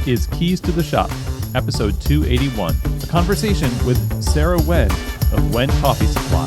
is Keys to the Shop, episode 281, a conversation with Sahra Nguyen of Nguyen Coffee Supply.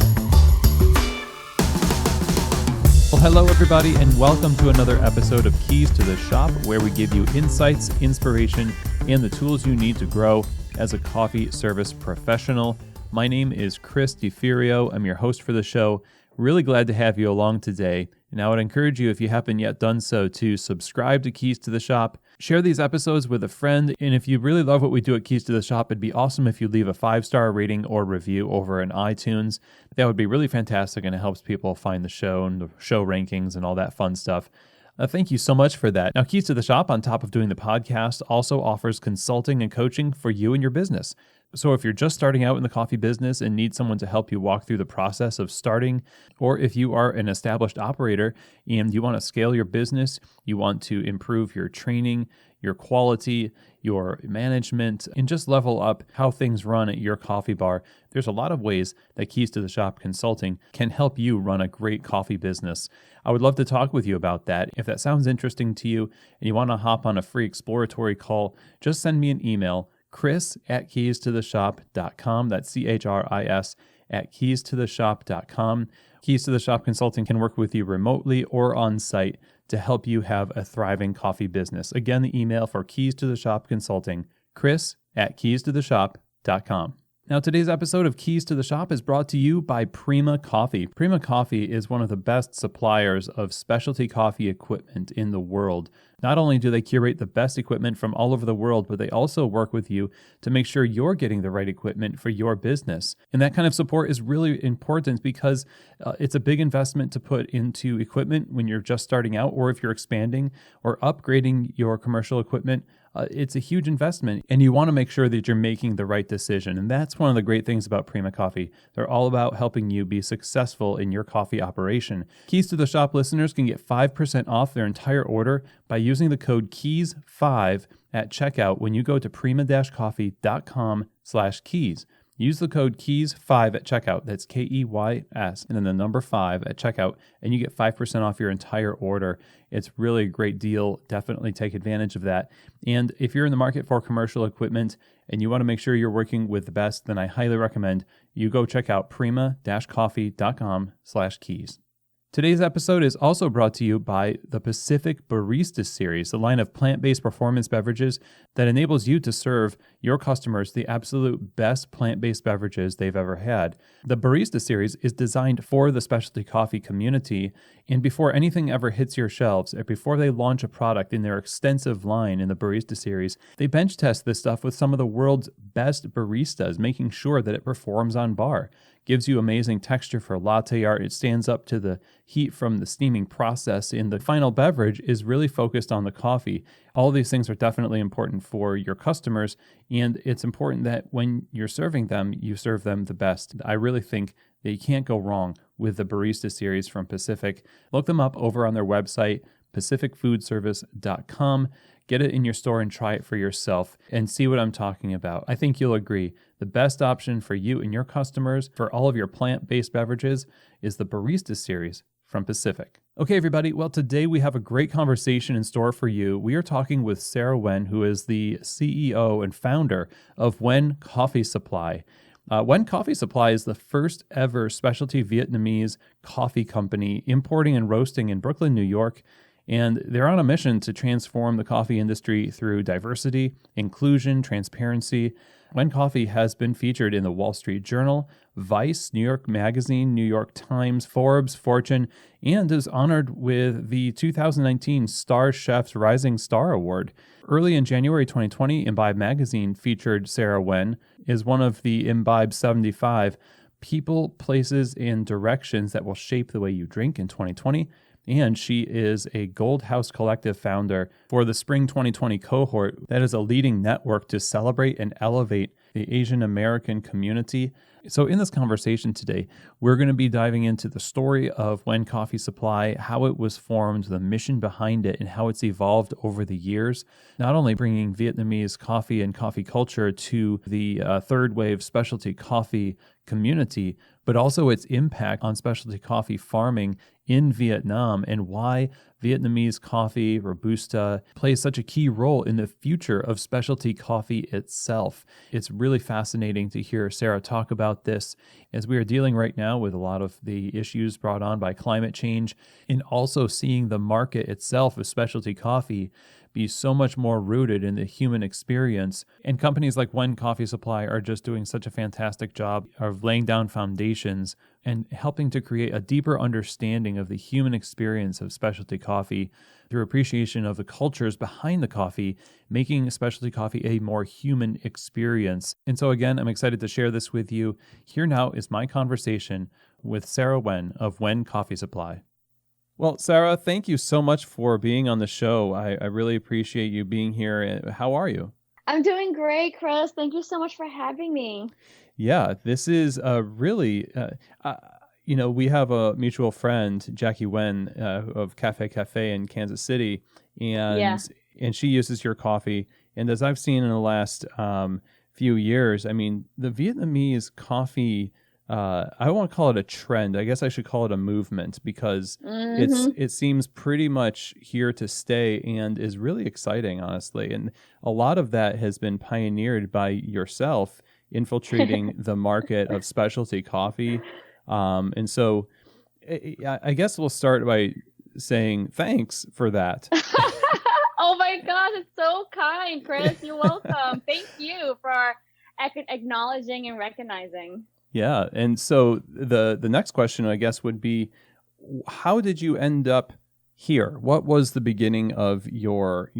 Well, hello everybody, and welcome to another episode of Keys to the Shop, where we give you insights, inspiration, and the tools you need to grow as a coffee service professional. My name is Chris DeFirio. I'm your host for the show. Really glad to have you along today. And I would encourage you, if you haven't yet done so, to subscribe to Keys to the Shop. Share these episodes with a friend. And if you really love what we do at Keys to the Shop, it'd be awesome if you leave a 5-star rating or review over in iTunes. That would be really fantastic, and it helps people find the show and the show rankings and all that fun stuff. Thank you so much for that. Now, Keys to the Shop, on top of doing the podcast, also offers consulting and coaching for you and your business. So if you're just starting out in the coffee business and need someone to help you walk through the process of starting, or if you are an established operator and you want to scale your business, you want to improve your training, your quality, your management, and just level up how things run at your coffee bar, there's a lot of ways that Keys to the Shop Consulting can help you run a great coffee business. I would love to talk with you about that. If that sounds interesting to you and you want to hop on a free exploratory call, just send me an email, chris@keystotheshop.com. That's CHRIS at keystotheshop.com. Keys to the Shop Consulting can work with you remotely or on site to help you have a thriving coffee business. Again, the email for Keys to the Shop Consulting, chris@keystotheshop.com. Now, today's episode of Keys to the Shop is brought to you by Prima Coffee. Prima Coffee is one of the best suppliers of specialty coffee equipment in the world. Not only do they curate the best equipment from all over the world, but they also work with you to make sure you're getting the right equipment for your business. And that kind of support is really important because it's a big investment to put into equipment when you're just starting out, or if you're expanding or upgrading your commercial equipment. It's a huge investment, and you want to make sure that you're making the right decision. And that's one of the great things about Prima Coffee. They're all about helping you be successful in your coffee operation. Keys to the Shop listeners can get 5% off their entire order by using the code KEYS5 at checkout when you go to prima-coffee.com/keys. Use the code KEYS5 at checkout. That's KEYS and then the number 5 at checkout, and you get 5% off your entire order. It's really a great deal. Definitely take advantage of that. And if you're in the market for commercial equipment and you want to make sure you're working with the best, then I highly recommend you go check out prima-coffee.com/keys. Today's episode is also brought to you by the Pacific Barista Series, a line of plant-based performance beverages that enables you to serve your customers the absolute best plant-based beverages they've ever had. The Barista Series is designed for the specialty coffee community, and before anything ever hits your shelves, or before they launch a product in their extensive line in the Barista Series, they bench test this stuff with some of the world's best baristas, making sure that it performs on bar. Gives you amazing texture for latte art. It stands up to the heat from the steaming process, and the final beverage is really focused on the coffee. All these things are definitely important for your customers, and it's important that when you're serving them, you serve them the best. I really think that you can't go wrong with the Barista Series from Pacific. Look them up over on their website, pacificfoodservice.com. Get it in your store and try it for yourself and see what I'm talking about. I think you'll agree. The best option for you and your customers for all of your plant-based beverages is the Barista Series from Pacific. Okay, everybody. Well, today we have a great conversation in store for you. We are talking with Sahra Nguyen, who is the CEO and founder of Nguyen Coffee Supply. Nguyen Coffee Supply is the first ever specialty Vietnamese coffee company importing and roasting in Brooklyn, New York. And they're on a mission to transform the coffee industry through diversity, inclusion, transparency. Nguyen Coffee has been featured in the Wall Street Journal, Vice, New York Magazine, New York Times, Forbes, Fortune, and is honored with the 2019 StarChefs Rising Star Award. Early in January 2020, Imbibe Magazine featured Sahra Nguyen as one of the Imbibe 75 people, places, and directions that will shape the way you drink in 2020. And she is a Gold House Collective founder for the Spring 2020 cohort that is a leading network to celebrate and elevate the Asian American community. So in this conversation today, we're going to be diving into the story of Nguyen Coffee Supply, how it was formed, the mission behind it, and how it's evolved over the years, not only bringing Vietnamese coffee and coffee culture to the third wave specialty coffee community, but also its impact on specialty coffee farming in Vietnam and why Vietnamese coffee, Robusta, plays such a key role in the future of specialty coffee itself. It's really fascinating to hear Sahra talk about this as we are dealing right now with a lot of the issues brought on by climate change and also seeing the market itself of specialty coffee be so much more rooted in the human experience. And companies like Nguyen Coffee Supply are just doing such a fantastic job of laying down foundations and helping to create a deeper understanding of the human experience of specialty coffee through appreciation of the cultures behind the coffee, making specialty coffee a more human experience. And so again, I'm excited to share this with you. Here now is my conversation with Sahra Nguyen of Nguyen Coffee Supply. Well, Sahra, thank you so much for being on the show. I really appreciate you being here. How are you? I'm doing great, Chris. Thank you so much for having me. Yeah, this is we have a mutual friend, Jackie Wen, of Cafe in Kansas City, Yeah. and she uses your coffee. And as I've seen in the last few years, I mean, the Vietnamese coffee, I don't want to call it a trend. I guess I should call it a movement because Mm-hmm. it seems pretty much here to stay and is really exciting, honestly. And a lot of that has been pioneered by yourself infiltrating the market of specialty coffee. And so I guess we'll start by saying thanks for that. Oh my gosh, it's so kind, Chris. You're welcome. Thank you for acknowledging and recognizing. Yeah. And so the next question, I guess, would be, how did you end up here? What was the beginning of your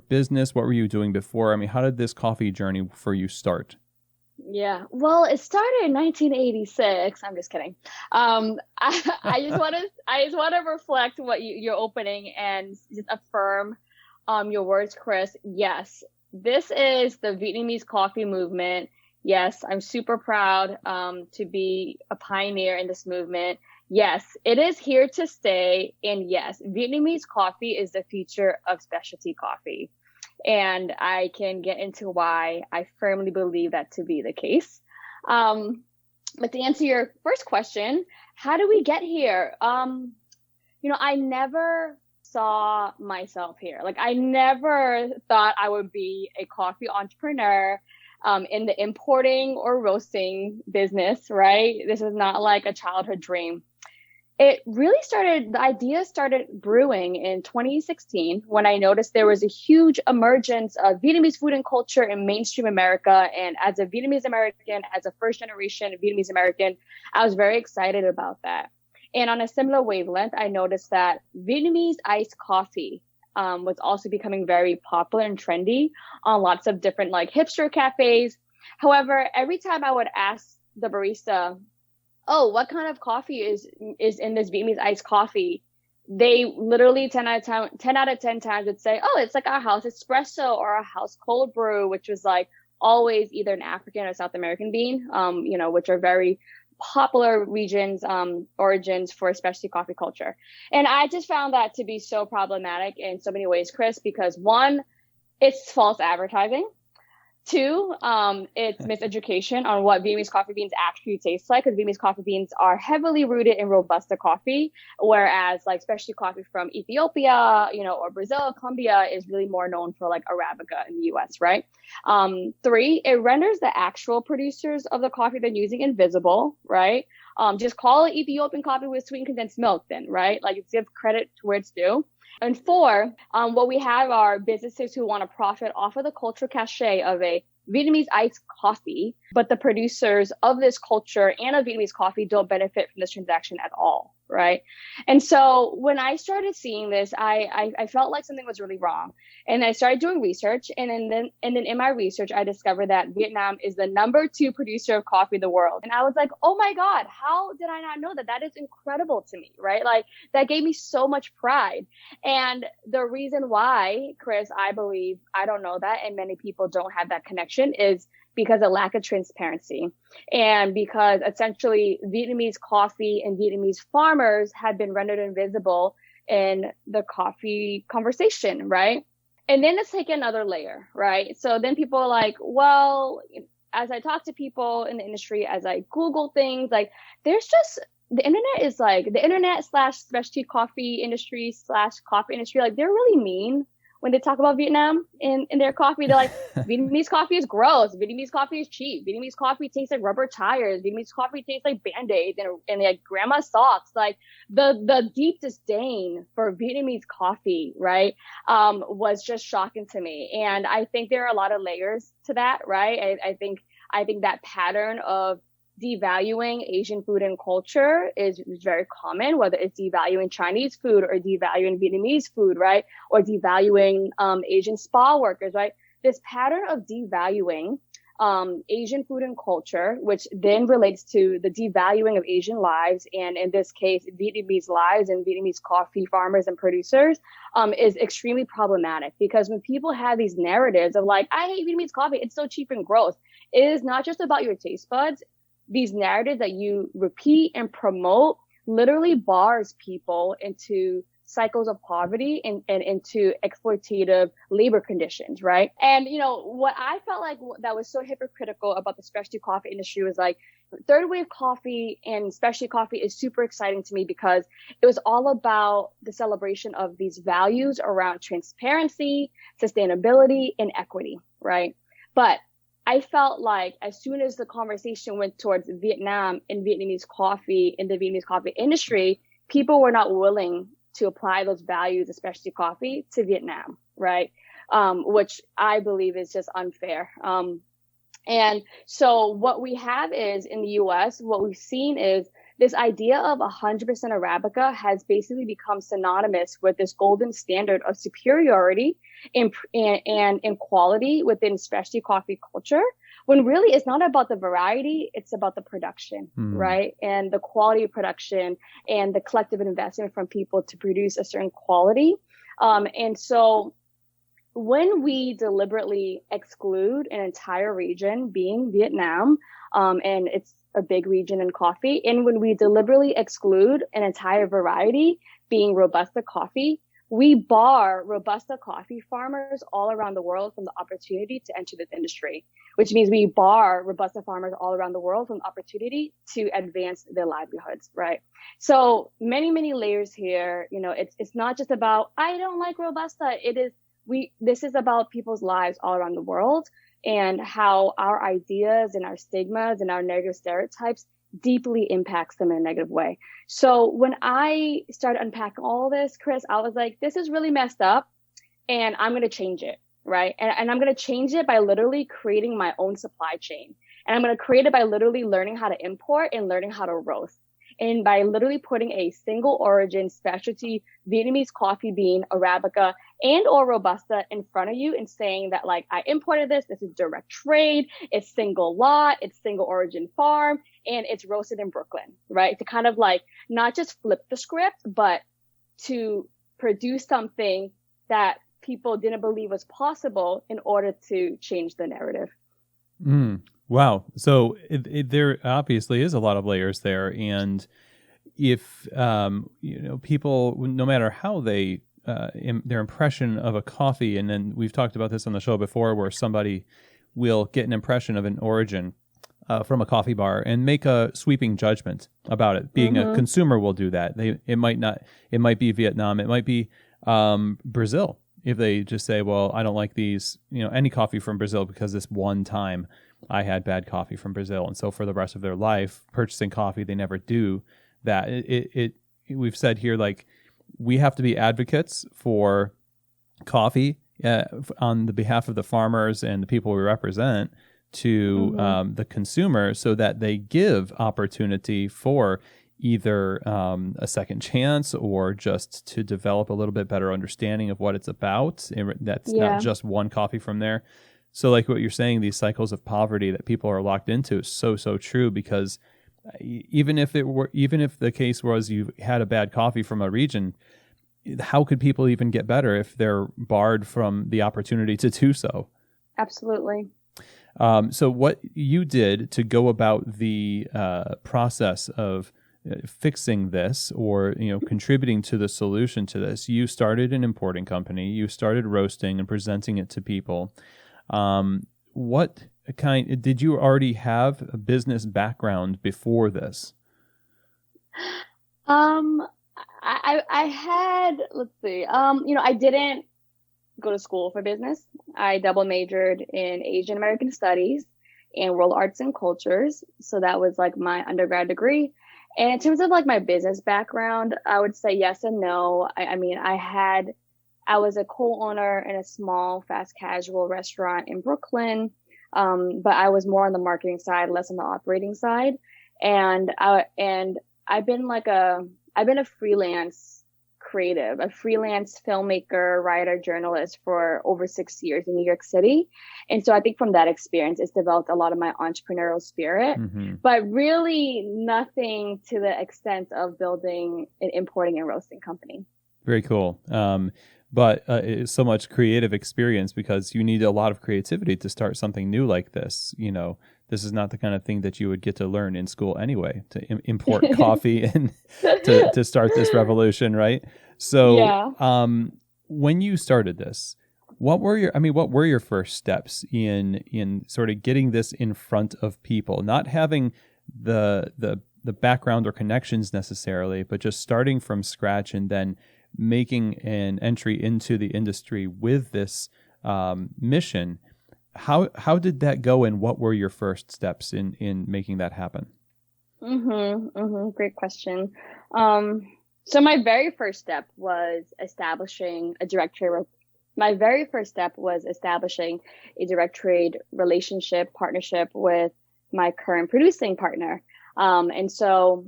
business? What were you doing before? I mean, how did this coffee journey for you start? Yeah. Well, it started in 1986. I'm just kidding. I just want to reflect what you're opening and just affirm your words, Chris. Yes, this is the Vietnamese coffee movement. Yes, I'm super proud to be a pioneer in this movement. Yes, it is here to stay. And yes, Vietnamese coffee is the future of specialty coffee. And I can get into why I firmly believe that to be the case. But to answer your first question, how do we get here? I never saw myself here. Like, I never thought I would be a coffee entrepreneur in the importing or roasting business, right? This is not like a childhood dream. The idea started brewing in 2016 when I noticed there was a huge emergence of Vietnamese food and culture in mainstream America. And as a Vietnamese American, as a first generation Vietnamese American, I was very excited about that. And on a similar wavelength, I noticed that Vietnamese iced coffee was also becoming very popular and trendy on lots of different like hipster cafes. However, every time I would ask the barista, oh, what kind of coffee is in this Vietnamese iced coffee? They literally 10 out of 10 times would say, oh, it's like our house espresso or our house cold brew, which was like always either an African or South American bean, which are very popular regions, origins for specialty coffee culture. And I just found that to be so problematic in so many ways, Chris, because one, it's false advertising. Two, it's miseducation on what Vietnamese coffee beans actually taste like, because Vietnamese coffee beans are heavily rooted in Robusta coffee, whereas like specialty coffee from Ethiopia, or Brazil, Colombia is really more known for like Arabica in the US, right? Three, it renders the actual producers of the coffee they're using invisible, right? Just call it Ethiopian coffee with sweetened condensed milk then, right? Like, give credit to where it's due. And four, what we have are businesses who want to profit off of the cultural cachet of a Vietnamese iced coffee, but the producers of this culture and of Vietnamese coffee don't benefit from this transaction at all, right? And so when I started seeing this, I felt like something was really wrong. And I started doing research, and then in my research, I discovered that Vietnam is the number 2 producer of coffee in the world. And I was like, oh my God, how did I not know that? That is incredible to me, right? Like, that gave me so much pride. And the reason why, Chris, I believe I don't know that, and many people don't have that connection, is because of lack of transparency, and because essentially Vietnamese coffee and Vietnamese farmers have been rendered invisible in the coffee conversation, right? And then let's take another layer, right? So then people are like, well, as I talk to people in the industry, as I Google things, like there's just the internet is like the internet slash specialty coffee industry slash coffee industry, like they're really mean when they talk about Vietnam in their coffee. They're like, Vietnamese coffee is gross. Vietnamese coffee is cheap. Vietnamese coffee tastes like rubber tires. Vietnamese coffee tastes like Band-Aids and like grandma socks. Like the deep disdain for Vietnamese coffee, right, was just shocking to me. And I think there are a lot of layers to that, right? I think that pattern of devaluing Asian food and culture is very common, whether it's devaluing Chinese food or devaluing Vietnamese food, right? Or devaluing Asian spa workers, right? This pattern of devaluing Asian food and culture, which then relates to the devaluing of Asian lives, and in this case, Vietnamese lives and Vietnamese coffee farmers and producers, is extremely problematic. Because when people have these narratives of like, I hate Vietnamese coffee, it's so cheap and gross, it is not just about your taste buds. These narratives that you repeat and promote literally bars people into cycles of poverty and into exploitative labor conditions, right? And, what I felt like that was so hypocritical about the specialty coffee industry was like, third wave coffee and specialty coffee is super exciting to me because it was all about the celebration of these values around transparency, sustainability, and equity, right? But I felt like as soon as the conversation went towards Vietnam and Vietnamese coffee in the Vietnamese coffee industry, people were not willing to apply those values, especially coffee, to Vietnam, right? Which I believe is just unfair. And so what we have is in the US, what we've seen is this idea of 100% Arabica has basically become synonymous with this golden standard of superiority and quality within specialty coffee culture, when really it's not about the variety, it's about the production, right? And the quality of production and the collective investment from people to produce a certain quality. And so when we deliberately exclude an entire region, being Vietnam, and it's a big region in coffee, and when we deliberately exclude an entire variety, being Robusta coffee, we bar Robusta coffee farmers all around the world from the opportunity to enter this industry, which means we bar Robusta farmers all around the world from the opportunity to advance their livelihoods, right? So many, many layers here. It's not just about, I don't like Robusta. This is about people's lives all around the world and how our ideas and our stigmas and our negative stereotypes deeply impacts them in a negative way. So when I started unpacking all this, Chris, I was like, this is really messed up and I'm going to change it, right? And I'm going to change it by literally creating my own supply chain. And I'm going to create it by literally learning how to import and learning how to roast. And by literally putting a single origin specialty Vietnamese coffee bean, Arabica, and or Robusta in front of you and saying that like, I imported this is direct trade, it's single lot, it's single origin farm, and it's roasted in Brooklyn, right? To kind of like, not just flip the script, but to produce something that people didn't believe was possible in order to change the narrative. Wow. So there obviously is a lot of layers there. And if, people, no matter how their impression of a coffee, and then we've talked about this on the show before, where somebody will get an impression of an origin from a coffee bar and make a sweeping judgment about it. Being a consumer will do that. It might be Vietnam. It might be Brazil. If they just say, well, I don't like these, any coffee from Brazil because this one time I had bad coffee from Brazil. And so for the rest of their life, purchasing coffee, they never do that. We've said here, like, we have to be advocates for coffee on the behalf of the farmers and the people we represent to the consumer, so that they give opportunity for either a second chance or just to develop a little bit better understanding of what it's about. That's not just one coffee from there. So like what you're saying, these cycles of poverty that people are locked into is so true, because even if the case was you had a bad coffee from a region, how could people even get better if they're barred from the opportunity to do so? Absolutely. So what you did to go about the process of fixing this, or contributing to the solution to this, you started an importing company. You started roasting and presenting it to people. What kind did you already have a business background before this? I had, let's see, I didn't go to school for business. I double majored in Asian American Studies and World Arts and Cultures. So that was like my undergrad degree. And in terms of like my business background, I would say yes and no. I mean, I was a co-owner in a small fast casual restaurant in Brooklyn. But I was more on the marketing side, less on the operating side. And I've been a freelance creative, a freelance filmmaker, writer, journalist for over 6 years in New York City. And so I think from that experience, it's developed a lot of my entrepreneurial spirit, but really nothing to the extent of building an importing and roasting company. Very cool. But it's so much creative experience, because you need a lot of creativity to start something new like this. This is not the kind of thing that you would get to learn in school anyway, to import coffee and to start this revolution, right? So, yeah. When you started this, what were your first steps in sort of getting this in front of people, not having the background or connections necessarily, but just starting from scratch and then making an entry into the industry with this mission? How did that go, and what were your first steps in making that happen? Great question. So my very first step was establishing a direct trade. My very first step was establishing a direct trade partnership with my current producing partner. And so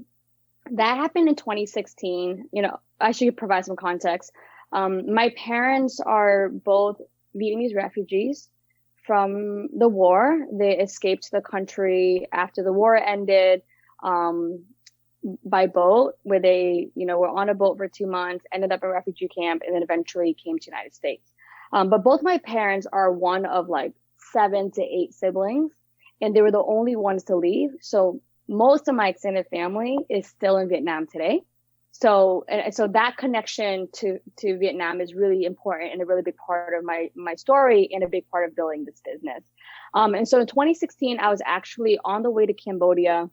that happened in 2016. I should provide some context. My parents are both Vietnamese refugees from the war. They escaped the country after the war ended, by boat, where they, were on a boat for 2 months, ended up in a refugee camp, and then eventually came to the United States. But both my parents are one of like 7 to 8 siblings, and they were the only ones to leave. So most of my extended family is still in Vietnam today. So that connection to Vietnam is really important and a really big part of my story and a big part of building this business. And so in 2016, I was actually on the way to Cambodia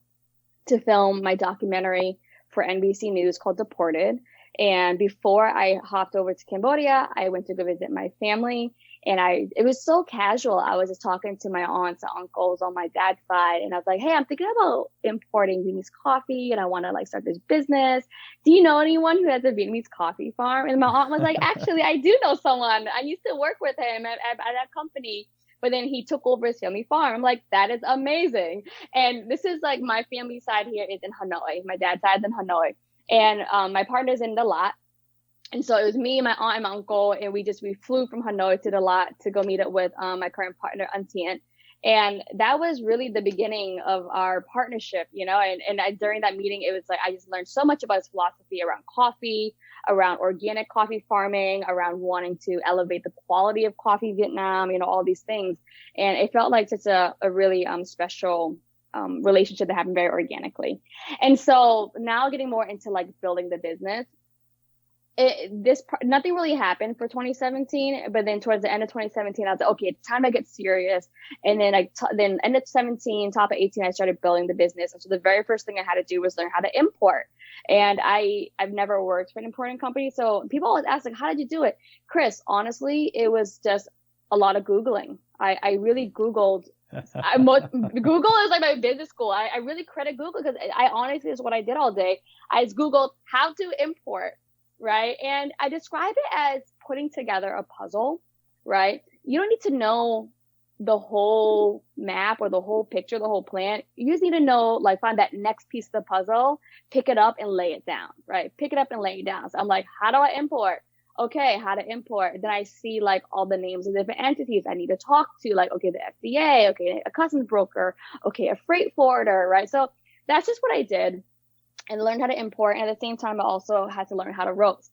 to film my documentary for NBC News called Deported. And before I hopped over to Cambodia, I went to go visit my family. And it was so casual. I was just talking to my aunts and uncles on my dad's side. And I was like, hey, I'm thinking about importing Vietnamese coffee and I want to start this business. Do you know anyone who has a Vietnamese coffee farm? And my aunt was like, actually, I do know someone. I used to work with him at that company, but then he took over his family farm. I'm like, that is amazing. And this is like my family side here is in Hanoi. My dad's side is in Hanoi. And my partner's in the lot. And so it was me, my aunt, and my uncle, and we flew from Hanoi to the lot to go meet up with my current partner, Antien. And that was really the beginning of our partnership, and during that meeting, it was like, I just learned so much about his philosophy around coffee, around organic coffee farming, around wanting to elevate the quality of coffee in Vietnam, all these things. And it felt like such a really special relationship that happened very organically. And so now getting more into building the business, nothing really happened for 2017, but then towards the end of 2017, I was like, okay, it's time to get serious. And then then end of 17, top of 18, I started building the business. And so the very first thing I had to do was learn how to import. And I've never worked for an importing company. So people always ask, how did you do it? Chris, honestly, it was just a lot of Googling. I really Googled. Google is like my business school. I really credit Google because I honestly, is what I did all day. I just Googled how to import. Right. And I describe it as putting together a puzzle, right? You don't need to know the whole map or the whole picture, the whole plan. You just need to know, find that next piece of the puzzle, pick it up and lay it down, right? Pick it up and lay it down. So I'm like, how do I import? Okay, how to import. Then I see all the names of different entities I need to talk to, okay, the FDA, okay, a customs broker, okay, a freight forwarder, right? So that's just what I did. And learned how to import. And at the same time, I also had to learn how to roast.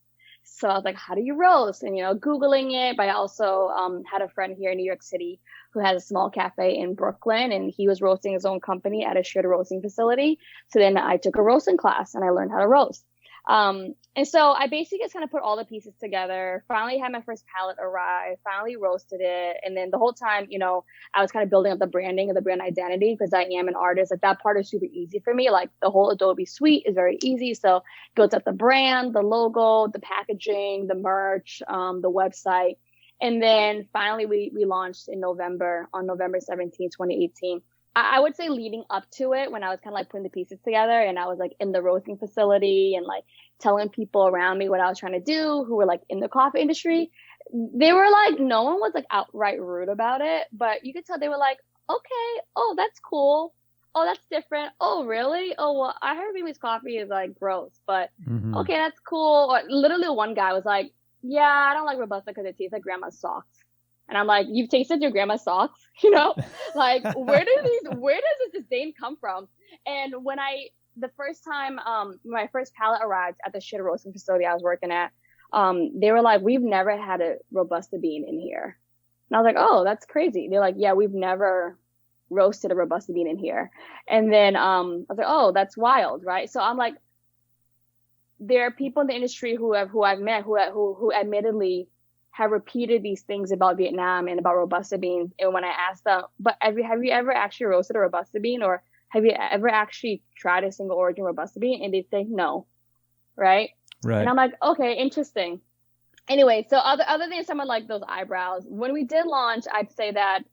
So I was like, how do you roast? And, Googling it, but I also had a friend here in New York City who has a small cafe in Brooklyn, and he was roasting his own company at a shared roasting facility. So then I took a roasting class and I learned how to roast. And so I basically just kind of put all the pieces together, finally had my first pallet arrive, finally roasted it. And then the whole time, I was kind of building up the branding and the brand identity because I am an artist. Like that part is super easy for me. Like the whole Adobe suite is very easy. So built up the brand, the logo, the packaging, the merch, the website. And then finally we launched on November 17, 2018. I would say leading up to it, when I was kind of like putting the pieces together and I was like in the roasting facility and like telling people around me what I was trying to do who were like in the coffee industry, they were like, no one was like outright rude about it, but you could tell they were like, okay, oh, that's cool. Oh, that's different. Oh, really? Oh, well, I heard Vietnamese coffee is like gross, but okay, that's cool. Or literally one guy was like, yeah, I don't like Robusta because it tastes like grandma's socks. And I'm like, you've tasted your grandma's socks, like where does this disdain come from? And the first time, my first pallet arrived at the shit roasting facility I was working at, they were like, we've never had a Robusta bean in here. And I was like, oh, that's crazy. They're like, yeah, we've never roasted a Robusta bean in here. And then, I was like, oh, that's wild. Right. So I'm like, there are people in the industry who I've met who admittedly have repeated these things about Vietnam and about Robusta beans. And when I asked them, but have you ever actually roasted a Robusta bean, or have you ever actually tried a single origin Robusta bean? And they say no. Right. And I'm like, okay, interesting. Anyway, so other than some of like those eyebrows, when we did launch, I'd say that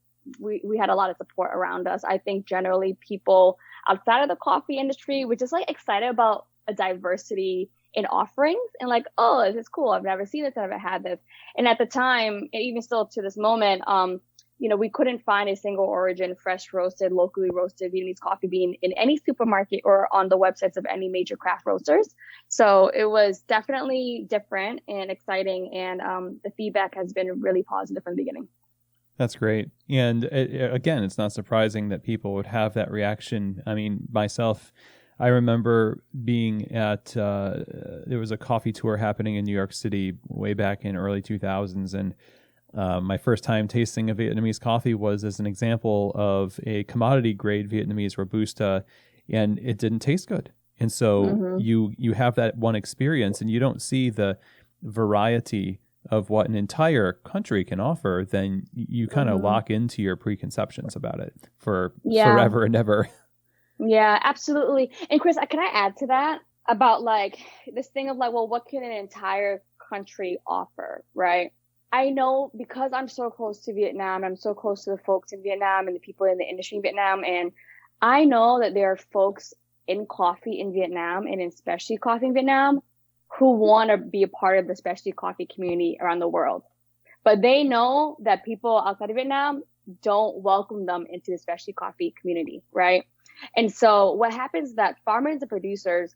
we had a lot of support around us. I think generally people outside of the coffee industry were just like excited about a diversity in offerings and like, oh, this is cool. I've never seen this. I've never had this. And at the time, and even still to this moment, we couldn't find a single origin, fresh roasted, locally roasted Vietnamese coffee bean in any supermarket or on the websites of any major craft roasters. So it was definitely different and exciting. And the feedback has been really positive from the beginning. That's great. And again, it's not surprising that people would have that reaction. I mean, myself, I remember being at, there was a coffee tour happening in New York City way back in early 2000s. And my first time tasting a Vietnamese coffee was as an example of a commodity grade Vietnamese Robusta, and it didn't taste good. And so you have that one experience and you don't see the variety of what an entire country can offer, then you kind of lock into your preconceptions about it for forever and ever. Yeah, absolutely. And Chris, can I add to that about like this thing of like, well, what can an entire country offer, right? I know because I'm so close to Vietnam, I'm so close to the folks in Vietnam and the people in the industry in Vietnam. And I know that there are folks in coffee in Vietnam and in specialty coffee in Vietnam who want to be a part of the specialty coffee community around the world. But they know that people outside of Vietnam don't welcome them into the specialty coffee community, right? And so what happens is that farmers and producers,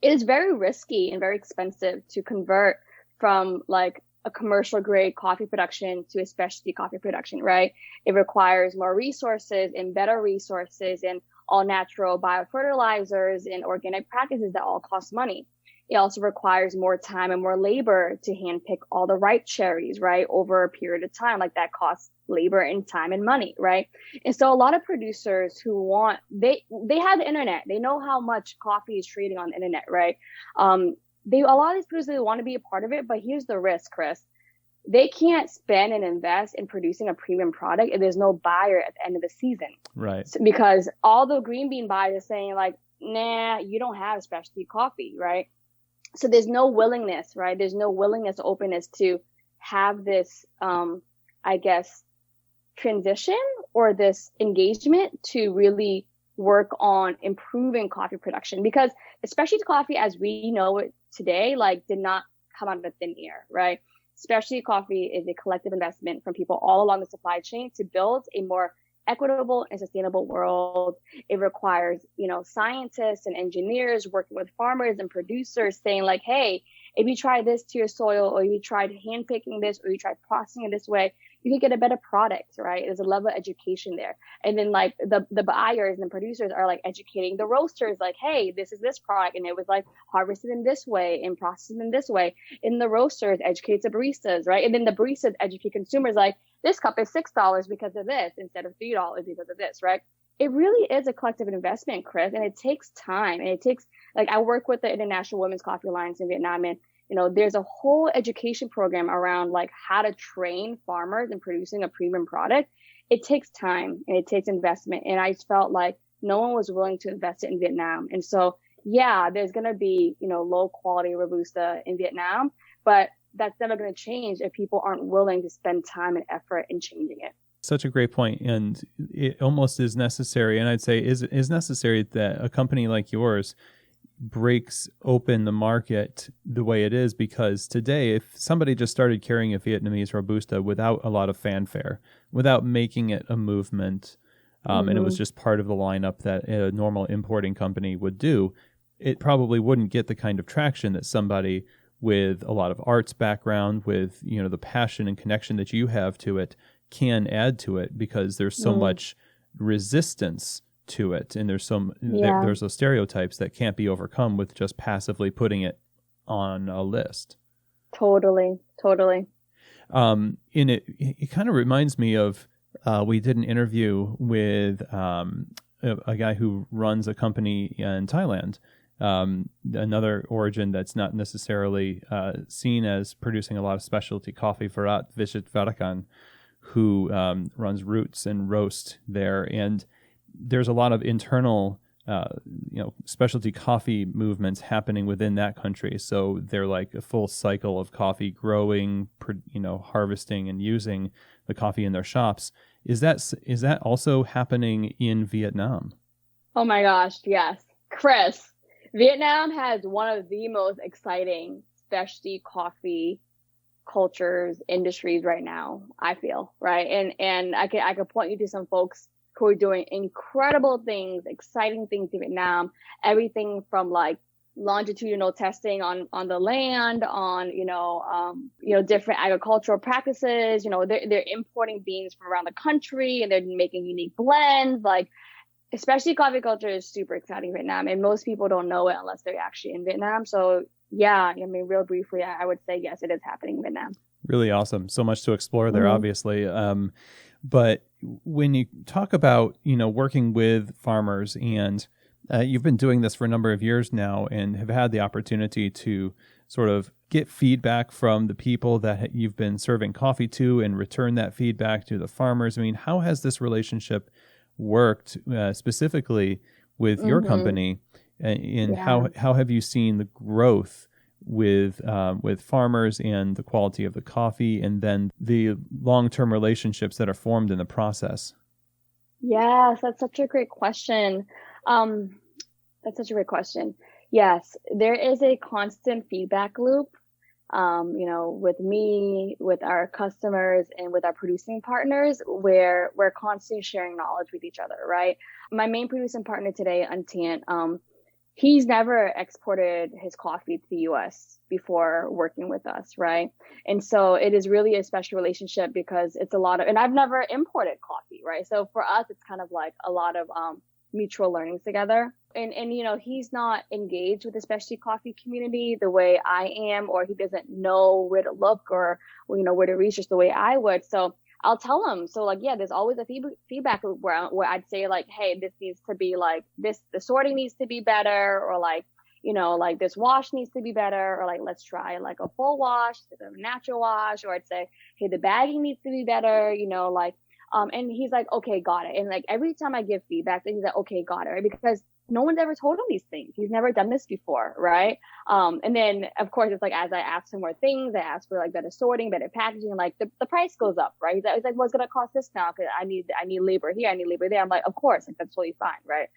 it is very risky and very expensive to convert from like a commercial grade coffee production to a specialty coffee production, right? It requires more resources and better resources and all natural biofertilizers and organic practices that all cost money. It also requires more time and more labor to handpick all the right cherries, right? Over a period of time, like that costs labor and time and money, right? And so a lot of producers who they have the internet, they know how much coffee is trading on the internet, right? A lot of these producers, they want to be a part of it, but here's the risk, Chris. They can't spend and invest in producing a premium product if there's no buyer at the end of the season. Right. So, because all the green bean buyers are saying like, nah, you don't have specialty coffee, right? So there's no willingness, right? There's no willingness, openness to have this, transition or this engagement to really work on improving coffee production, because especially coffee as we know it today, like did not come out of thin air, right? Specialty coffee is a collective investment from people all along the supply chain to build a more equitable and sustainable world. It requires, scientists and engineers working with farmers and producers saying like, hey, if you try this to your soil, or you tried hand picking this, or you tried processing it this way, you can get a better product, right? There's a level of education there. And then like the buyers and the producers are like educating the roasters, like, hey, this is this product. And it was like harvested in this way and processed in this way. And the roasters educate the baristas, right? And then the baristas educate consumers, like, this cup is $6 because of this instead of $3 because of this, right? It really is a collective investment, Chris, and it takes time. And it takes, like, I work with the International Women's Coffee Alliance in Vietnam, and there's a whole education program around like how to train farmers in producing a premium product. It takes time and it takes investment. And I felt like no one was willing to invest it in Vietnam. And so, yeah, there's going to be, low quality Robusta in Vietnam, but that's never going to change if people aren't willing to spend time and effort in changing it. Such a great point, and it almost is necessary, and I'd say is necessary that a company like yours breaks open the market the way it is, because today, if somebody just started carrying a Vietnamese Robusta without a lot of fanfare, without making it a movement, and it was just part of the lineup that a normal importing company would do, it probably wouldn't get the kind of traction that somebody with a lot of arts background, with the passion and connection that you have to it, can add to it, because there's so much resistance to it, and there's there's those stereotypes that can't be overcome with just passively putting it on a list. Totally. And it kind of reminds me of we did an interview with a guy who runs a company in Thailand, another origin that's not necessarily seen as producing a lot of specialty coffee, Virat Vishit Varakan, who runs Roots and Roast there. And there's a lot of internal, specialty coffee movements happening within that country. So they're like a full cycle of coffee growing, harvesting and using the coffee in their shops. Is that also happening in Vietnam? Oh my gosh, yes. Chris, Vietnam has one of the most exciting specialty coffee cultures, industries right now, I feel, right? And I could point you to some folks who are doing incredible things, exciting things in Vietnam, everything from like longitudinal testing on the land, on, different agricultural practices. They're importing beans from around the country and they're making unique blends. Like, especially coffee culture is super exciting in Vietnam, and most people don't know it unless they're actually in Vietnam. So yeah, real briefly, I would say, yes, it is happening in Vietnam. Really awesome. So much to explore there, obviously. But when you talk about, working with farmers, and you've been doing this for a number of years now and have had the opportunity to sort of get feedback from the people that you've been serving coffee to and return that feedback to the farmers. I mean, how has this relationship worked specifically with your company, and how have you seen the growth with farmers and the quality of the coffee, and then the long-term relationships that are formed in the process? Yes, that's such a great question. Yes, there is a constant feedback loop, with me, with our customers, and with our producing partners, where we're constantly sharing knowledge with each other, right? My main producing partner today, Untient, he's never exported his coffee to the US before working with us, right? And so it is really a special relationship because it's and I've never imported coffee, right? So for us, it's kind of like a lot of mutual learnings together. And he's not engaged with the specialty coffee community the way I am, or he doesn't know where to look or, where to research the way I would. So I'll tell him. So like, yeah, there's always a feedback loop where I'd say like, hey, this needs to be like this, the sorting needs to be better, or like, like this wash needs to be better, or like, let's try like a full wash instead of a natural wash. Or I'd say, hey, the bagging needs to be better, and he's like, okay, got it. And like every time I give feedback, he's like, okay, got it, right? Because no one's ever told him these things. He's never done this before, right? And then of course it's like, as I ask him more things, I ask for like better sorting, better packaging, like the price goes up, right? He's like, well, it's gonna cost this now because I need labor here, I need labor there. I'm like, of course, like that's totally fine, right?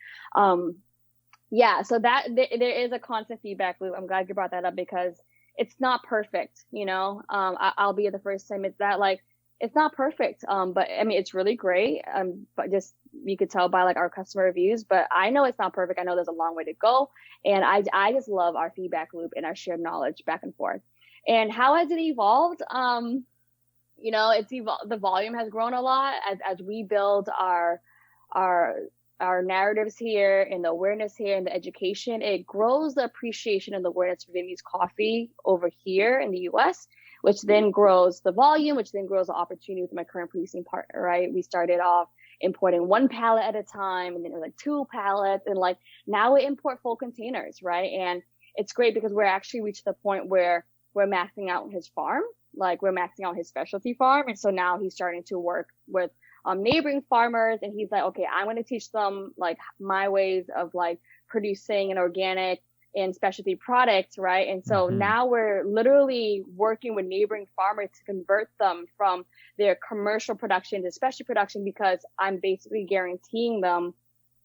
Yeah, so that there is a constant feedback loop. I'm glad you brought that up because it's not perfect, I'll be the first to admit that, like, it's not perfect. But I mean, it's really great. But just, you could tell by like our customer reviews, but I know it's not perfect. I know there's a long way to go. And I just love our feedback loop and our shared knowledge back and forth. And how has it evolved? the volume has grown a lot as we build our our narratives here and the awareness here and the education. It grows the appreciation and the awareness for Vietnamese coffee over here in the US, which then grows the volume, which then grows the opportunity with my current producing partner, right? We started off importing one pallet at a time, and then it was like 2 pallets, and like now we import full containers, right? And it's great because we're actually reached the point where we're maxing out his farm, like we're maxing out his specialty farm. And so now he's starting to work with neighboring farmers, and he's like, okay, I'm going to teach them like my ways of like producing an organic and specialty products, right? And so now we're literally working with neighboring farmers to convert them from their commercial production to specialty production, because I'm basically guaranteeing them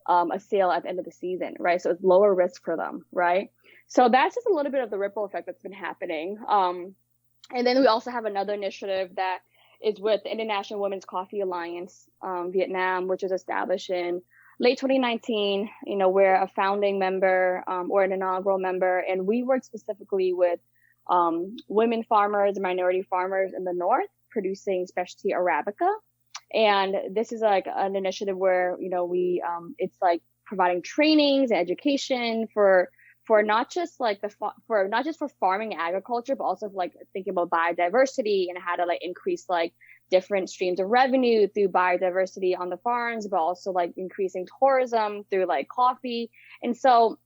a sale at the end of the season, right? So it's lower risk for them, right? So that's just a little bit of the ripple effect that's been happening. And then we also have another initiative that is with the International Women's Coffee Alliance, Vietnam, which was established in late 2019. We're a founding member or an inaugural member, and we work specifically with women farmers, minority farmers in the North producing specialty Arabica. And this is like an initiative where, we it's like providing trainings and education for not just like for farming agriculture, but also like thinking about biodiversity and how to like increase like different streams of revenue through biodiversity on the farms, but also like increasing tourism through like coffee. And so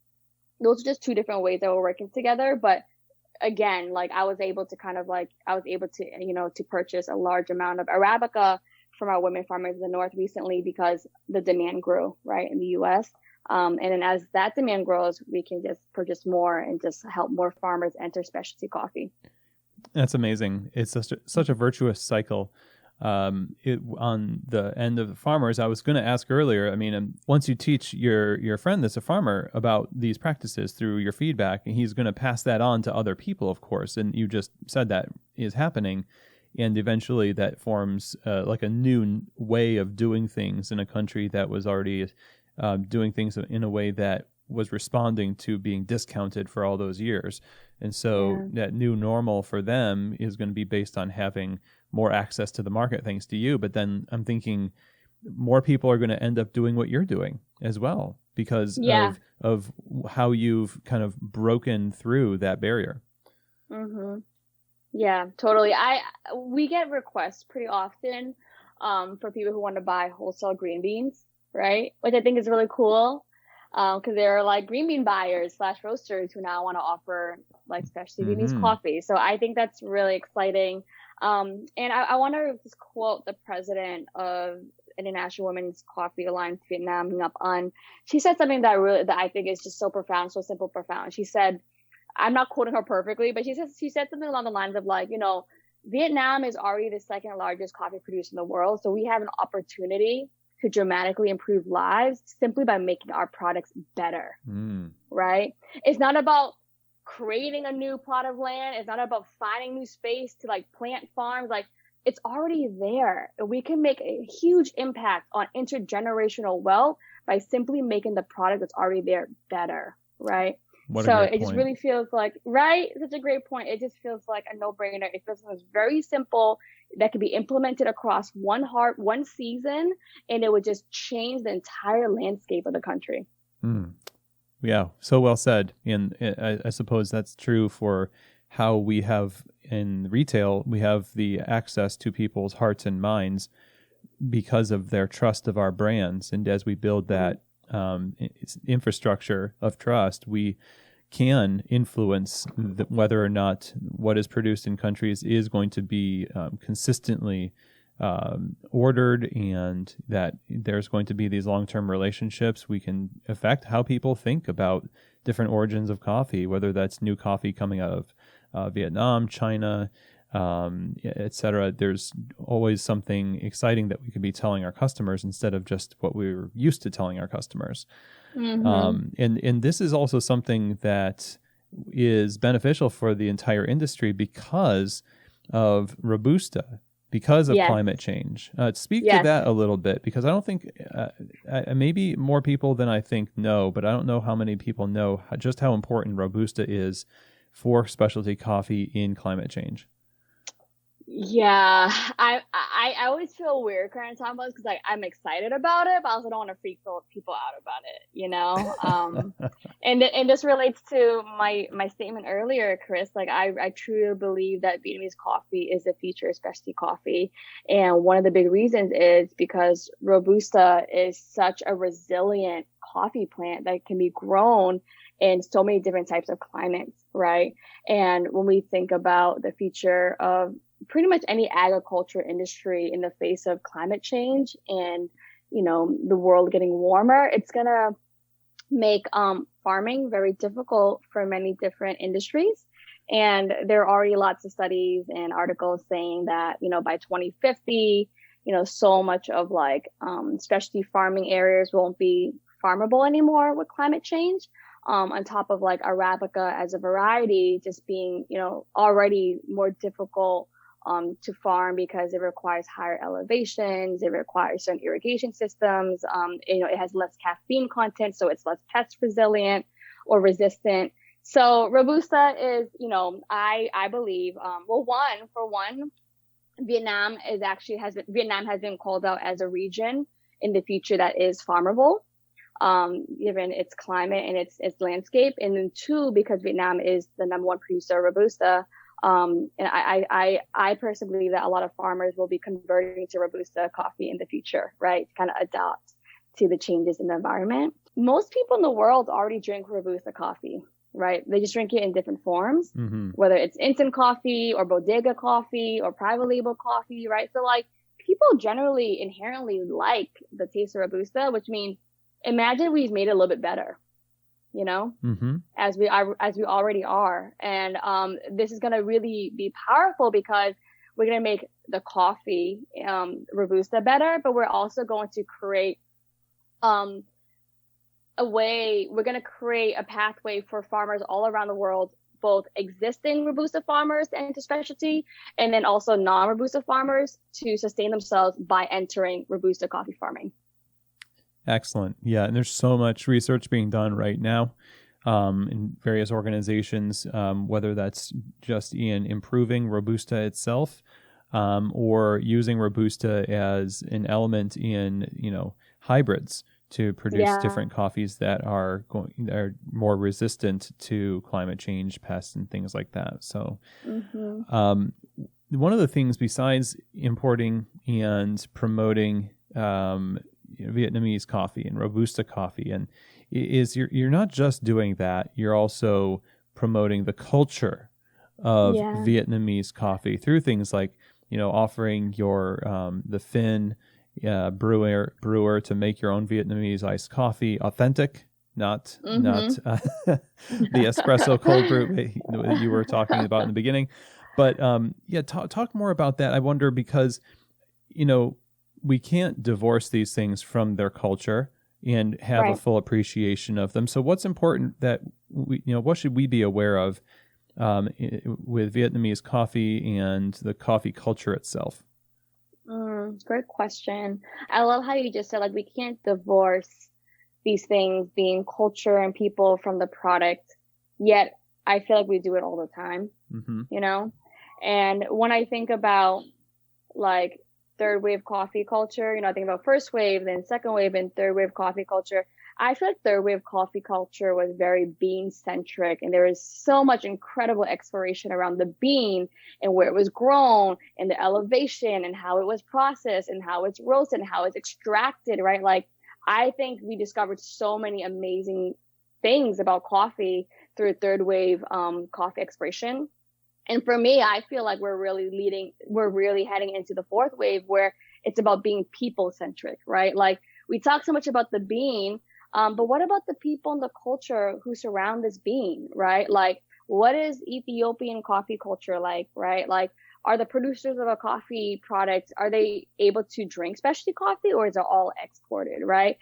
those are just 2 different ways that we're working together. But again, like I was able to to purchase a large amount of Arabica from our women farmers in the North recently because the demand grew, right, in the US. And then as that demand grows, we can just purchase more and just help more farmers enter specialty coffee. That's amazing. It's such a virtuous cycle. On the end of the farmers, I was going to ask earlier, I mean, once you teach your friend that's a farmer about these practices through your feedback, and he's going to pass that on to other people, of course, and you just said that is happening. And eventually that forms like a new way of doing things in a country that was already doing things in a way that was responding to being discounted for all those years. And so that new normal for them is going to be based on having more access to the market thanks to you. But then I'm thinking more people are going to end up doing what you're doing as well because of how you've kind of broken through that barrier. Mm-hmm. Yeah, totally. We get requests pretty often for people who want to buy wholesale green beans, right? Which I think is really cool because they're like green bean buyers / roasters who now want to offer like specialty Vietnamese coffee. So I think that's really exciting. And I want to just quote the president of International Women's Coffee Alliance Vietnam, Nguyen Coffee. She said something that I think is just so profound, so simple, profound. She said, I'm not quoting her perfectly, but she said something along the lines of like, Vietnam is already the second largest coffee producer in the world. So we have an opportunity to dramatically improve lives simply by making our products better, right? It's not about creating a new plot of land. It's not about finding new space to like plant farms. Like it's already there. We can make a huge impact on intergenerational wealth by simply making the product that's already there better, right? So it just really feels like, right? Such a great point. It just feels like a no-brainer. It feels like it's very simple that could be implemented across one season, and it would just change the entire landscape of the country. Yeah, so well said. And I suppose that's true for how we have in retail, we have the access to people's hearts and minds because of their trust of our brands. And as we build that infrastructure of trust, we can influence whether or not what is produced in countries is going to be consistently ordered, and that there's going to be these long-term relationships. We can affect how people think about different origins of coffee, whether that's new coffee coming out of Vietnam, China, etc. There's always something exciting that we could be telling our customers instead of just what we were used to telling our customers. And this is also something that is beneficial for the entire industry because of Robusta, because of climate change. Speak to that a little bit, because I don't think, maybe more people than I think know, but I don't know how many people know just how important Robusta is for specialty coffee in climate change. Yeah, I always feel weird kind of talking about this because like I'm excited about it, but I also don't want to freak people out about it, you know. And this relates to my statement earlier, Chris. Like I truly believe that Vietnamese coffee is the future of specialty coffee, and one of the big reasons is because Robusta is such a resilient coffee plant that can be grown in so many different types of climates, right? And when we think about the future of pretty much any agriculture industry in the face of climate change and the world getting warmer, it's gonna make farming very difficult for many different industries. And there are already lots of studies and articles saying that by 2050, so much of like specialty farming areas won't be farmable anymore with climate change. On top of like Arabica as a variety just being already more difficult to farm because it requires higher elevations, it requires certain irrigation systems. It has less caffeine content, so it's less pest resilient or resistant. So Robusta is, I believe, one, Vietnam has been called out as a region in the future that is farmable, given its climate and its landscape. And then two, because Vietnam is the number one producer of Robusta. And I personally believe that a lot of farmers will be converting to Robusta coffee in the future, right? To kind of adapt to the changes in the environment. Most people in the world already drink Robusta coffee, right? They just drink it in different forms, whether it's instant coffee or bodega coffee or private label coffee, right? So like people generally inherently like the taste of Robusta, which means imagine we've made it a little bit better, as we already are. And this is going to really be powerful because we're going to make the coffee Robusta better, but we're also going to create we're going to create a pathway for farmers all around the world, both existing Robusta farmers to enter specialty, and then also non-Robusta farmers to sustain themselves by entering Robusta coffee farming. Excellent. Yeah, and there's so much research being done right now in various organizations, whether that's just in improving Robusta itself or using Robusta as an element in, hybrids to produce different coffees that are more resistant to climate change, pests, and things like that. So one of the things besides importing and promoting Vietnamese coffee and Robusta coffee, and is you're not just doing that, you're also promoting the culture of Vietnamese coffee through things like offering your the Finn brewer to make your own Vietnamese iced coffee authentic, not the espresso cold brew that you were talking about in the beginning. But talk more about that. I wonder because we can't divorce these things from their culture and have a full appreciation of them. So what's important that what should we be aware of with Vietnamese coffee and the coffee culture itself? Great question. I love how you just said, like, we can't divorce these things being culture and people from the product, yet I feel like we do it all the time, And when I think about like third wave coffee culture, I think about first wave, then second wave, and third wave coffee culture. I feel like third wave coffee culture was very bean centric, and there is so much incredible exploration around the bean and where it was grown and the elevation and how it was processed and how it's roasted and how it's extracted, right? Like, I think we discovered so many amazing things about coffee through third wave coffee exploration. And for me, I feel like we're really heading into the fourth wave where it's about being people centric, right? Like, we talk so much about the bean, but what about the people and the culture who surround this bean, right? Like, what is Ethiopian coffee culture like, right? Like, are the producers of a coffee product, are they able to drink specialty coffee, or is it all exported, right?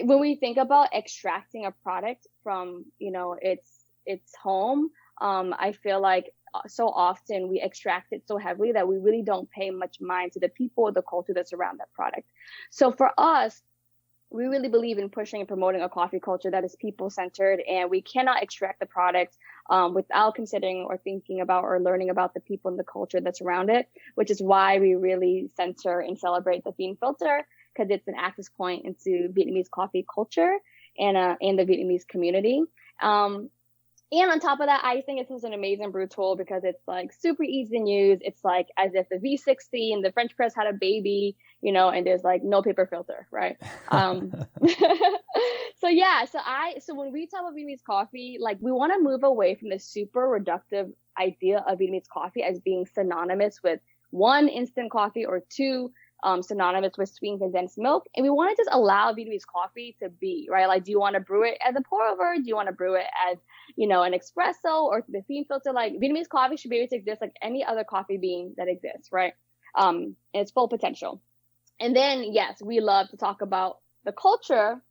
When we think about extracting a product from, its home, I feel like so often we extract it so heavily that we really don't pay much mind to the people or the culture that surround that product. So for us, we really believe in pushing and promoting a coffee culture that is people-centered, and we cannot extract the product without considering or thinking about or learning about the people and the culture that's around it, which is why we really center and celebrate the bean filter, because it's an access point into Vietnamese coffee culture and the Vietnamese community. And on top of that, I think it's an amazing brew tool because it's like super easy to use. It's like as if the V60 and the French press had a baby, and there's like no paper filter, right? So yeah, so when we talk about Vietnamese coffee, like we want to move away from the super reductive idea of Vietnamese coffee as being synonymous with one, instant coffee, or two, synonymous with sweet condensed milk. And we want to just allow Vietnamese coffee to be, right? Like, do you want to brew it as a pour over? Do you want to brew it as, an espresso or the bean filter? Like, Vietnamese coffee should be able to exist like any other coffee bean that exists, right? And its full potential. And then, yes, we love to talk about the culture,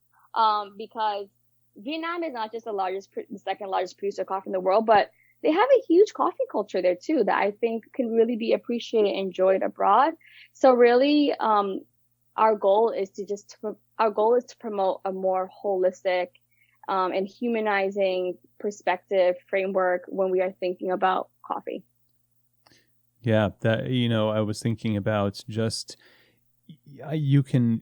because Vietnam is not just the second largest producer of coffee in the world, but they have a huge coffee culture there too that I think can really be appreciated and enjoyed abroad. So really, our goal is to promote a more holistic and humanizing perspective framework when we are thinking about coffee. Yeah, that I was thinking about just you can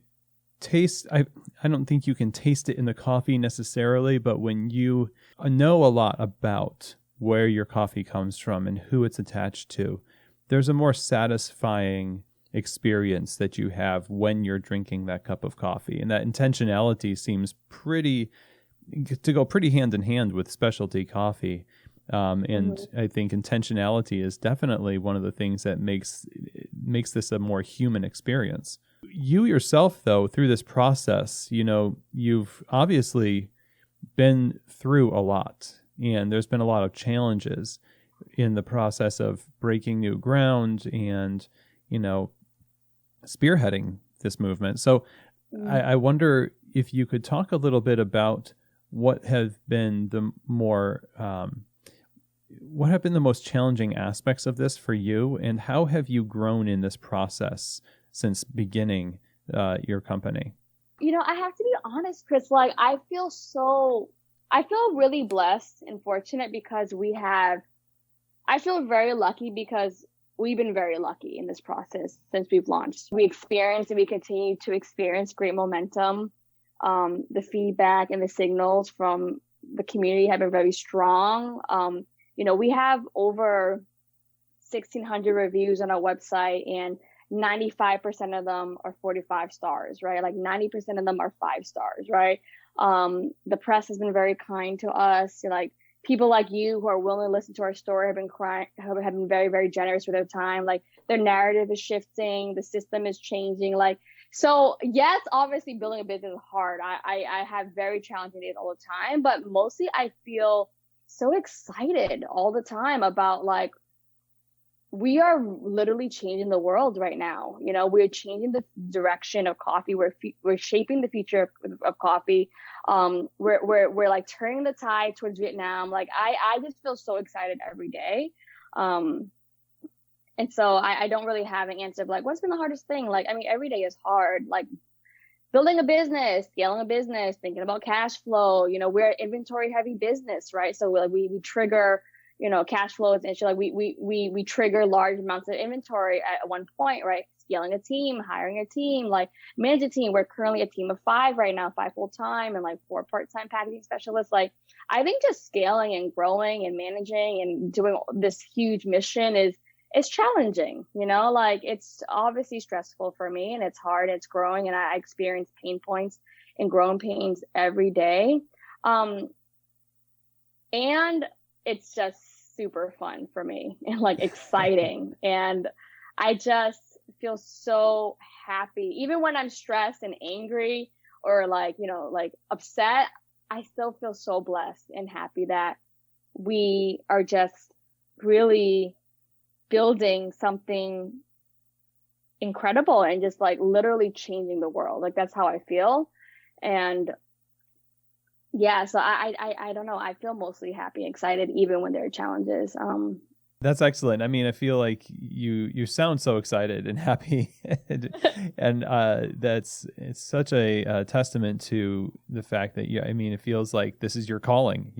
taste. I don't think you can taste it in the coffee necessarily, but when you know a lot about where your coffee comes from and who it's attached to, there's a more satisfying experience that you have when you're drinking that cup of coffee. And that intentionality seems to go pretty hand in hand with specialty coffee. And I think intentionality is definitely one of the things that makes this a more human experience. You yourself, though, through this process, you've obviously been through a lot. And there's been a lot of challenges in the process of breaking new ground and, spearheading this movement. So I wonder if you could talk a little bit about what have been the most challenging aspects of this for you, and how have you grown in this process since beginning your company? I have to be honest, Chris, like I feel really blessed and fortunate because I feel very lucky because we've been very lucky in this process since we've launched. We experienced and we continue to experience great momentum. The feedback and the signals from the community have been very strong. We have over 1,600 reviews on our website, and 95% of them are 45 stars, right? Like 90% of them are 5 stars, right? The press has been very kind to us. Like people like you who are willing to listen to our story have been very, very generous with their time. Like their narrative is shifting, the system is changing. Like, so yes, obviously building a business is hard. I have very challenging days all the time, but mostly I feel so excited all the time about like, we are literally changing the world right now. We're changing the direction of coffee. We're shaping the future of coffee. We're like turning the tide towards Vietnam. Like I just feel so excited every day. And so I don't really have an answer of like, what's been the hardest thing? Like, I mean, every day is hard. Like building a business, scaling a business, thinking about cash flow. We're an inventory heavy business, right? So we trigger cash flow is an issue. Like we trigger large amounts of inventory at one point, right? Scaling a team, hiring a team, like manage a team. We're currently a team of 5 right now, 5 full-time and like 4 part-time packaging specialists. Like I think just scaling and growing and managing and doing this huge mission is challenging, like it's obviously stressful for me and it's hard, it's growing, and I experience pain points and growing pains every day. And it's just super fun for me and like exciting. And I just feel so happy. Even when I'm stressed and angry or like, like upset, I still feel so blessed and happy that we are just really building something incredible and just like literally changing the world. Like that's how I feel. And yeah, so I don't know. I feel mostly happy, excited, even when there are challenges. That's excellent. I mean, I feel like you sound so excited and happy, and it's such a testament to the fact that I mean, it feels like this is your calling.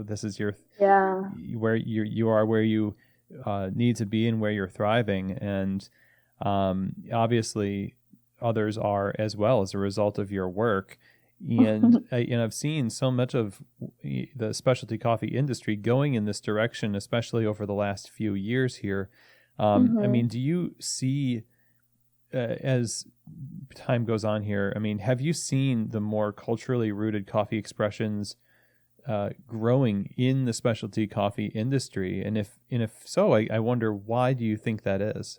This is your Yeah. where you are where you need to be and where you're thriving, and obviously others are as well as a result of your work. And I've seen so much of the specialty coffee industry going in this direction, especially over the last few years here. I mean, do you see, as time goes on here, I mean, have you seen the more culturally rooted coffee expressions growing in the specialty coffee industry? And if so, I wonder, why do you think that is?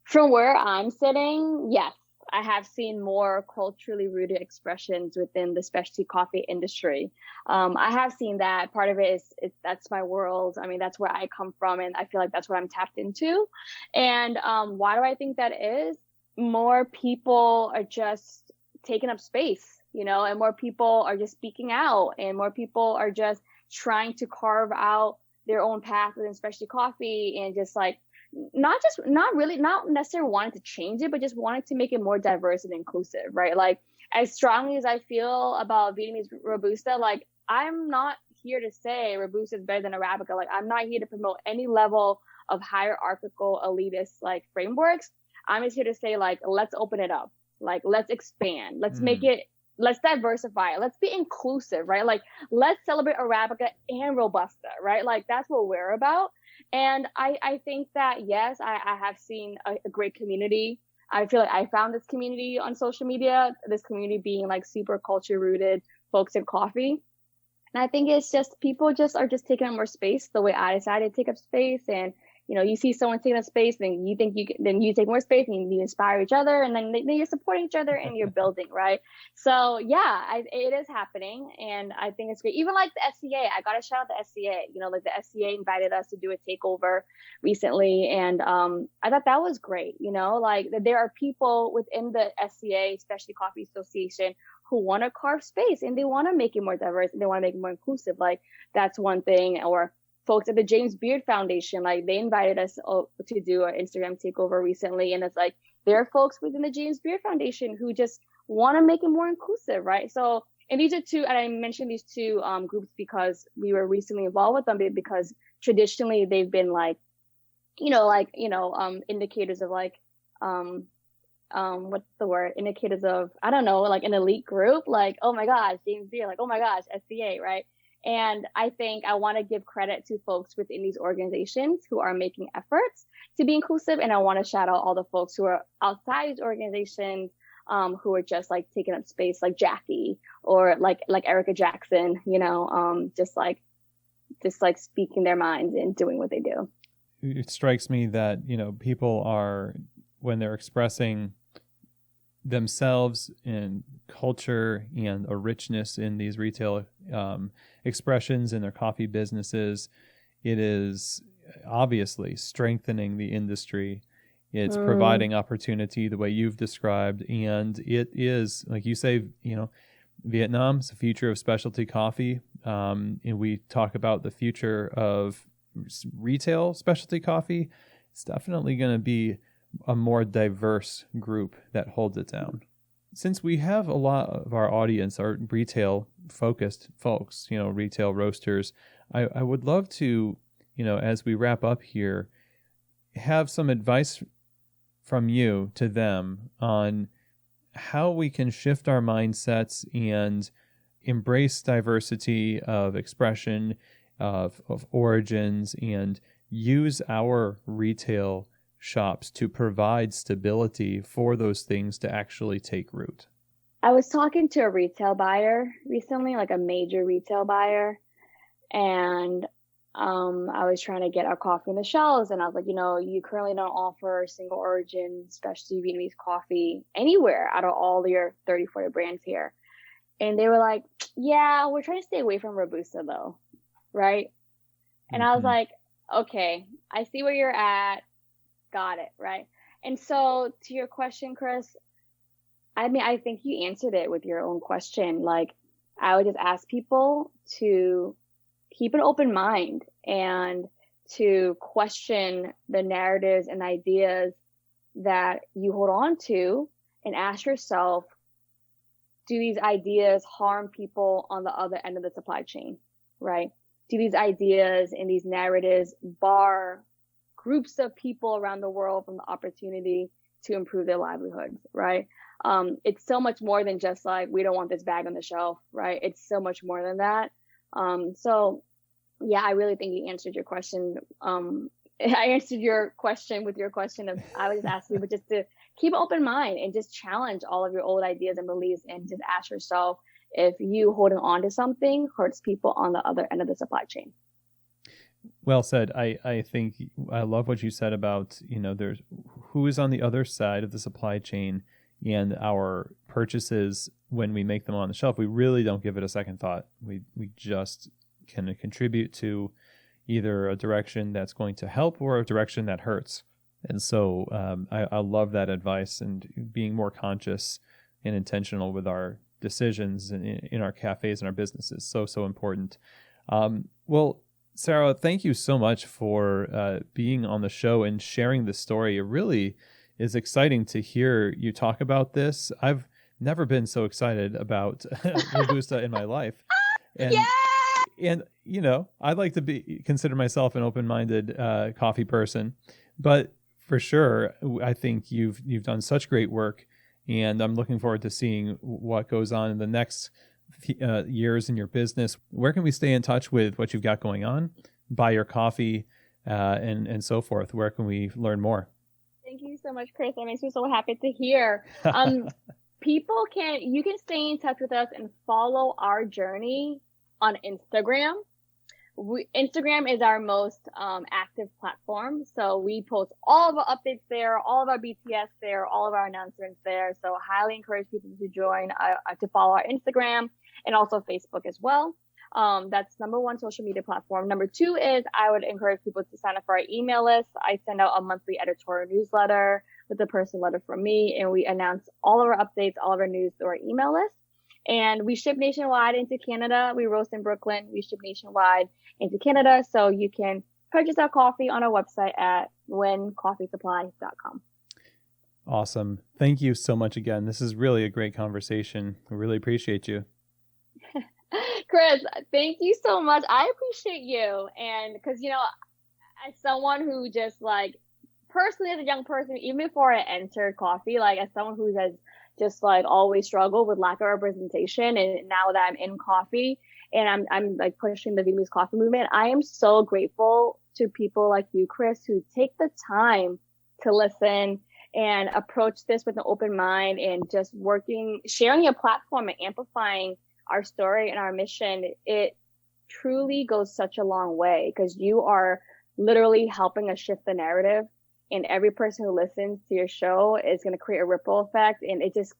From where I'm sitting, yes, I have seen more culturally rooted expressions within the specialty coffee industry. I have seen that. Part of it is that's my world. I mean, that's where I come from, and I feel like that's what I'm tapped into. And why do I think that is? More people are just taking up space, and more people are just speaking out, and more people are just trying to carve out their own path within specialty coffee, and just like not necessarily wanting to change it, but just wanting to make it more diverse and inclusive, right? Like, as strongly as I feel about Vietnamese Robusta, like, I'm not here to say Robusta is better than Arabica. Like, I'm not here to promote any level of hierarchical elitist like frameworks. I'm just here to say, like, let's open it up. Like, let's expand. Let's make it, let's diversify it. Let's be inclusive, right? Like, let's celebrate Arabica and Robusta, right? Like, that's what we're about. And I think that, yes, I have seen a great community. I feel like I found this community on social media, this community being like super culture rooted folks in coffee. And I think it's just people just are just taking up more space the way I decided to take up space. And you see someone taking up space, then you think then you take more space, and you inspire each other, and then you're supporting each other, and you're building, right? So yeah, it is happening, and I think it's great. Even like the SCA, I got to shout out the SCA. Like the SCA invited us to do a takeover recently, and I thought that was great. Like there are people within the SCA, especially Coffee Association, who want to carve space, and they want to make it more diverse, and they want to make it more inclusive. Like, that's one thing. Or folks at the James Beard Foundation, like, they invited us to do an Instagram takeover recently, and it's like there are folks within the James Beard Foundation who just want to make it more inclusive, right? So, and these are two, and I mentioned these two groups because we were recently involved with them, because traditionally they've been like, indicators of like, what's the word? Indicators of, I don't know, like an elite group, like, oh my gosh, James Beard, like, oh my gosh, SCA, right? And I think I want to give credit to folks within these organizations who are making efforts to be inclusive. And I want to shout out all the folks who are outside these organizations, who are just like taking up space, like Jackie, or like Erica Jackson, just like speaking their minds and doing what they do. It strikes me that, people are, when they're expressing themselves and culture and a richness in these retail expressions in their coffee businesses, it is obviously strengthening the industry. It's providing opportunity the way you've described, and it is, like you say, Vietnam's the future of specialty coffee, and we talk about the future of retail specialty coffee. It's definitely going to be a more diverse group that holds it down. Since we have a lot of our audience are retail focused folks, retail roasters, I would love to, as we wrap up here, have some advice from you to them on how we can shift our mindsets and embrace diversity of expression, of origins, and use our retail shops to provide stability for those things to actually take root. I was talking to a retail buyer recently, like a major retail buyer, and I was trying to get our coffee on the shelves, and I was like, you currently don't offer single origin specialty Vietnamese coffee anywhere out of all your 30, 40 brands here. And they were like, yeah, we're trying to stay away from Robusta though, right? And I was like, okay, I see where you're at. Got it, right? And so to your question, Chris, I mean, I think you answered it with your own question. Like, I would just ask people to keep an open mind and to question the narratives and ideas that you hold on to and ask yourself, do these ideas harm people on the other end of the supply chain, right? Do these ideas and these narratives bar groups of people around the world from the opportunity to improve their livelihoods, right? It's so much more than just like, we don't want this bag on the shelf, right? It's so much more than that. So yeah, I really think you answered your question. I answered your question with your question of, I was just asking you, but just to keep an open mind and just challenge all of your old ideas and beliefs, and just ask yourself if you holding on to something hurts people on the other end of the supply chain. Well said. I think I love what you said about, there's who is on the other side of the supply chain, and our purchases when we make them on the shelf, we really don't give it a second thought. We just can contribute to either a direction that's going to help or a direction that hurts. And so I love that advice, and being more conscious and intentional with our decisions in our cafes and our businesses. So important. Well, Sahra, thank you so much for being on the show and sharing this story. It really is exciting to hear you talk about this. I've never been so excited about Robusta in my life. And, and I'd like to consider myself an open-minded coffee person, but for sure, I think you've done such great work, and I'm looking forward to seeing what goes on in the next years in your business. Where can we stay in touch with what you've got going on, buy your coffee, and so forth? Where can we learn more? Thank you so much, Chris. That makes me so happy to hear. You can stay in touch with us and follow our journey on Instagram. Instagram is our most active platform. So we post all of our updates there, all of our BTS there, all of our announcements there. So highly encourage people to join, to follow our Instagram, and also Facebook as well. That's number one social media platform. Number two is I would encourage people to sign up for our email list. I send out a monthly editorial newsletter with a personal letter from me, and we announce all of our updates, all of our news through our email list. And we ship nationwide into Canada. We roast in Brooklyn. We ship nationwide into Canada. So you can purchase our coffee on our website at nguyencoffeesupply.com. Awesome. Thank you so much again. This is really a great conversation. I really appreciate you. Chris, thank you so much. I appreciate you. And because, as someone who just personally as a young person, even before I entered coffee, as someone who has just always struggled with lack of representation, and now that I'm in coffee and I'm pushing the Vietnamese coffee movement, I am so grateful to people like you, Chris, who take the time to listen and approach this with an open mind, and just sharing your platform and amplifying our story and our mission. It truly goes such a long way, because you are literally helping us shift the narrative, and every person who listens to your show is going to create a ripple effect. And this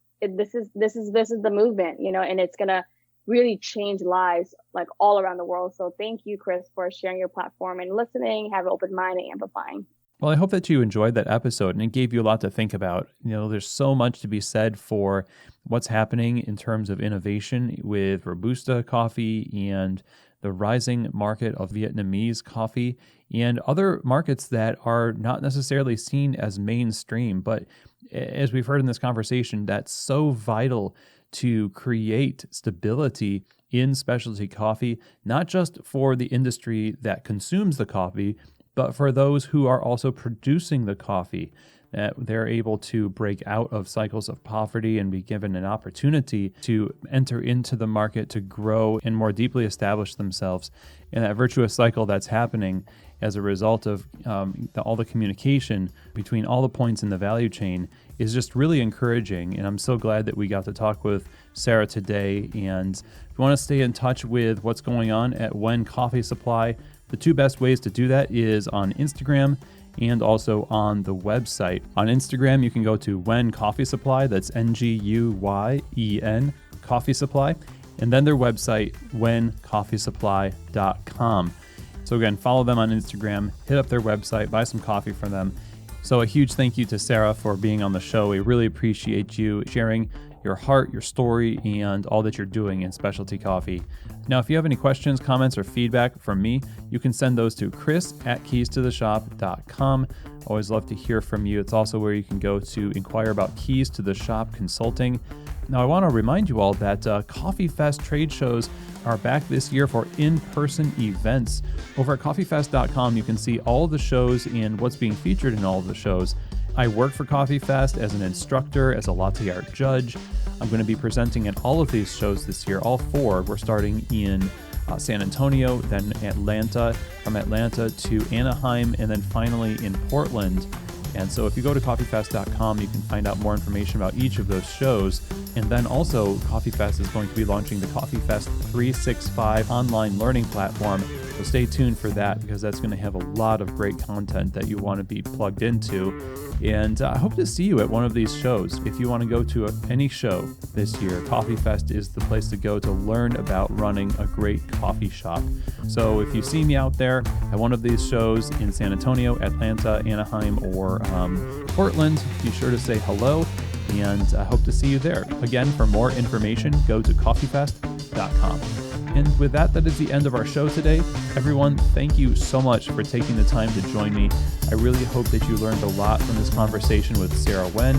is the movement, and it's going to really change lives all around the world. So thank you, Chris, for sharing your platform and listening, have an open mind, and amplifying. Well, I hope that you enjoyed that episode and it gave you a lot to think about. There's so much to be said for what's happening in terms of innovation with Robusta coffee and the rising market of Vietnamese coffee and other markets that are not necessarily seen as mainstream. But as we've heard in this conversation, that's so vital to create stability in specialty coffee, not just for the industry that consumes the coffee, but for those who are also producing the coffee, that they're able to break out of cycles of poverty and be given an opportunity to enter into the market, to grow and more deeply establish themselves. And that virtuous cycle that's happening as a result of all the communication between all the points in the value chain is just really encouraging. And I'm so glad that we got to talk with Sahra today. And if you want to stay in touch with what's going on at Nguyen Coffee Supply, the two best ways to do that is on Instagram and also on the website. On Instagram, you can go to Nguyen Coffee Supply, that's Nguyen Coffee Supply, and then their website, nguyencoffeesupply.com. So again, follow them on Instagram, hit up their website, buy some coffee from them. So a huge thank you to Sahra for being on the show. We really appreciate you sharing your heart, your story, and all that you're doing in specialty coffee. Now, if you have any questions, comments, or feedback from me, you can send those to chris@keystotheshop.com. Always love to hear from you. It's also where you can go to inquire about Keys to the Shop consulting. Now, I want to remind you all that Coffee Fest trade shows are back this year for in-person events. Over at coffeefest.com, you can see all of the shows and what's being featured in all of the shows. I work for Coffee Fest as an instructor, as a latte art judge. I'm going to be presenting at all of these shows this year, all four. We're starting in San Antonio, then Atlanta, from Atlanta to Anaheim, and then finally in Portland. And so if you go to coffeefest.com, you can find out more information about each of those shows. And then also, Coffee Fest is going to be launching the Coffee Fest 365 online learning platform. So stay tuned for that, because that's going to have a lot of great content that you want to be plugged into. And I hope to see you at one of these shows. If you want to go to any show this year, Coffee Fest is the place to go to learn about running a great coffee shop. So if you see me out there at one of these shows in San Antonio, Atlanta, Anaheim, or Portland, be sure to say hello, and I hope to see you there. Again, for more information, go to coffeefest.com. And with that, that is the end of our show today. Everyone, thank you so much for taking the time to join me. I really hope that you learned a lot from this conversation with Sahra Nguyen.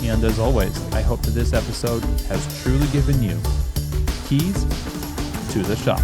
And as always, I hope that this episode has truly given you keys to the shop.